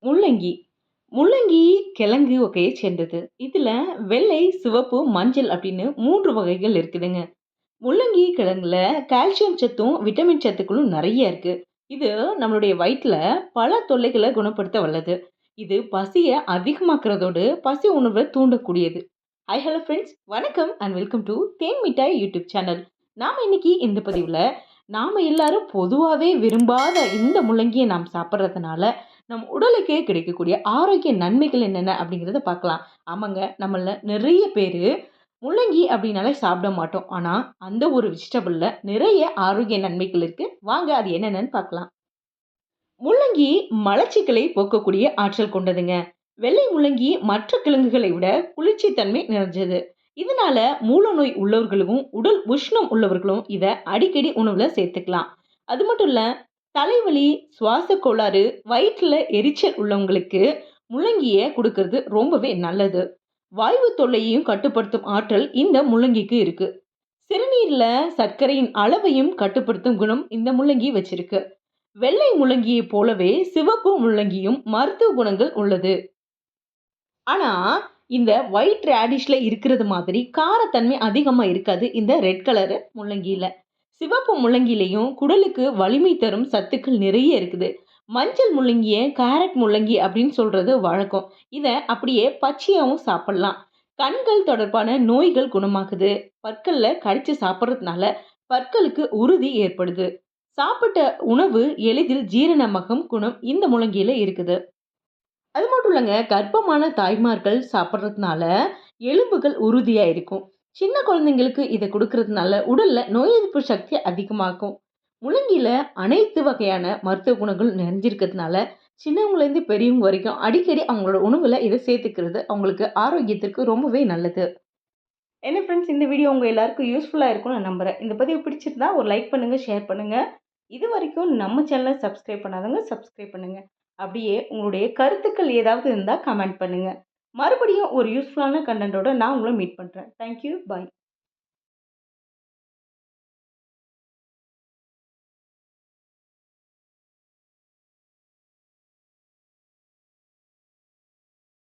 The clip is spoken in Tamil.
முள்ளங்கி. முள்ளங்கி கிழங்கு வகையை சேர்ந்தது. இதுல வெள்ளை, சிவப்பு, மஞ்சள் அப்படின்னு 3 வகைகள் இருக்குதுங்க. முள்ளங்கி கிழங்குல கால்சியம் சத்தும், விட்டமின் சத்துக்களும் நெறைய இருக்கு. இது நம்மளுடைய வயிற்றுல பல தொல்லைகள குணப்படுத்த வல்லது. இது பசிய அதிகமாக்குறதோடு, பசி உணர்வ தூண்டக்கூடியது. Hi hello friends! வணக்கம் and welcome to Then Mittai YouTube channel. நாம இன்னைக்கு இந்த பதிவுல, நாம எல்லாரும் பொதுவாவே விரும்பாத இந்த முள்ளங்கிய நாம் சாப்பிடுறதுனால, நம் உடலுக்கே கிடைக்கக்கூடிய ஆரோக்கிய நன்மைகள் என்னென்ன அப்படிங்கிறத பார்க்கலாம். ஆமாங்க, நம்மள்ல நிறைய பேரு முள்ளங்கி அப்படின்னாலே சாப்பிட மாட்டோம். ஆனா, அந்த ஒரு வெஜிடபிள்ல நிறைய ஆரோக்கிய நன்மைகள் இருக்கு. வாங்க அது என்னென்னன்னு பார்க்கலாம். முள்ளங்கி மலச்சிக்கலை போக்கக்கூடிய ஆற்றல் கொண்டதுங்க. வெள்ளை முள்ளங்கி மற்ற கிழங்குகளை விட குளிர்ச்சி தன்மை நிறைஞ்சது. இதனால மூலநோய் உள்ளவர்களும், உடல் உஷ்ணம் உள்ளவர்களும் இத அடிக்கடி உணவுல சேர்த்துக்கலாம். அது மட்டும் இல்ல, தலைவலி, சுவாச கோளாறு, வயிற்றுல எரிச்சல் உள்ளவங்களுக்கு முள்ளங்கிய குடுக்கறது ரொம்பவே நல்லது. வாய்வு தொல்லையையும் கட்டுப்படுத்தும் ஆற்றல் இந்த முள்ளங்கிக்கு இருக்கு. சிறுநீர்ல சர்க்கரையின் அளவையும் கட்டுப்படுத்தும் குணம் இந்த முள்ளங்கி வச்சிருக்கு. வெள்ளை முள்ளங்கியைப் போலவே சிவப்பு முள்ளங்கியும் மருத்துவ குணங்கள் உள்ளது. ஆனா, இந்த ஒயிட் ரேடிஷ்ல இருக்கிறது மாதிரி காரத்தன்மை அதிகமா இருக்காது இந்த ரெட் கலரு முள்ளங்கியில. சிவப்பு முள்ளங்கியிலயும் குடலுக்கு வலிமை தரும் சத்துக்கள் நிறைய இருக்குது. மஞ்சள் முள்ளங்கிய கேரட் முள்ளங்கி அப்படின்னு சொல்றது வழக்கம். இத அப்படியே பச்சையாவும் சாப்பிடலாம். கண்கள் தொடர்பான நோய்கள் குணமாகுது. பற்கள்ல கடிச்சு சாப்பிடுறதுனால பற்களுக்கு உறுதி ஏற்படுது. சாப்பிட்ட உணவு எளிதில் ஜீரணமாகும் குணம் இந்த முள்ளங்கியில இருக்குது. அது மட்டும் இல்லங்க, கர்ப்பமான தாய்மார்கள் சாப்பிடுறதுனால எலும்புகள் உறுதியா இருக்கும். சின்ன குழந்தைங்களுக்கு இத குடுக்கறதுனால உடல்ல நோய் எதிர்ப்பு சக்தி அதிகமாக்கும். முள்ளங்கியில அனைத்து வகையான மருத்துவ குணங்கள் நிறைஞ்சிருக்கிறதுனால, சின்னவங்கலேருந்து பெரியவங்க வரைக்கும் அடிக்கடி அவங்களோட உணவுல இத சேர்த்துக்கிறது அவங்களுக்கு ஆரோக்கியத்திற்கு ரொம்பவே நல்லது. என்ன ஃப்ரெண்ட்ஸ், இந்த வீடியோ உங்க எல்லாருக்கும் யூஸ்ஃபுல்லா இருக்கும்னு நான் நம்புறேன். இந்த பதிவு பிடிச்சிருந்தா ஒரு லைக் பண்ணுங்க, ஷேர் பண்ணுங்க. இதுவரைக்கும் நம்ம சேனல சப்ஸ்கிரைப் பண்ணாதவங்க சப்ஸ்கிரைப் பண்ணுங்க. அப்படியே உங்களுடைய கருத்துக்கள் ஏதாவது இருந்தா கமெண்ட் பண்ணுங்க. மறுபடியும் ஒரு யூஸ்ஃபுல்லான கன்டென்ட்டோட நான் உங்கள மீட் பண்றேன். Thank you. பாய்.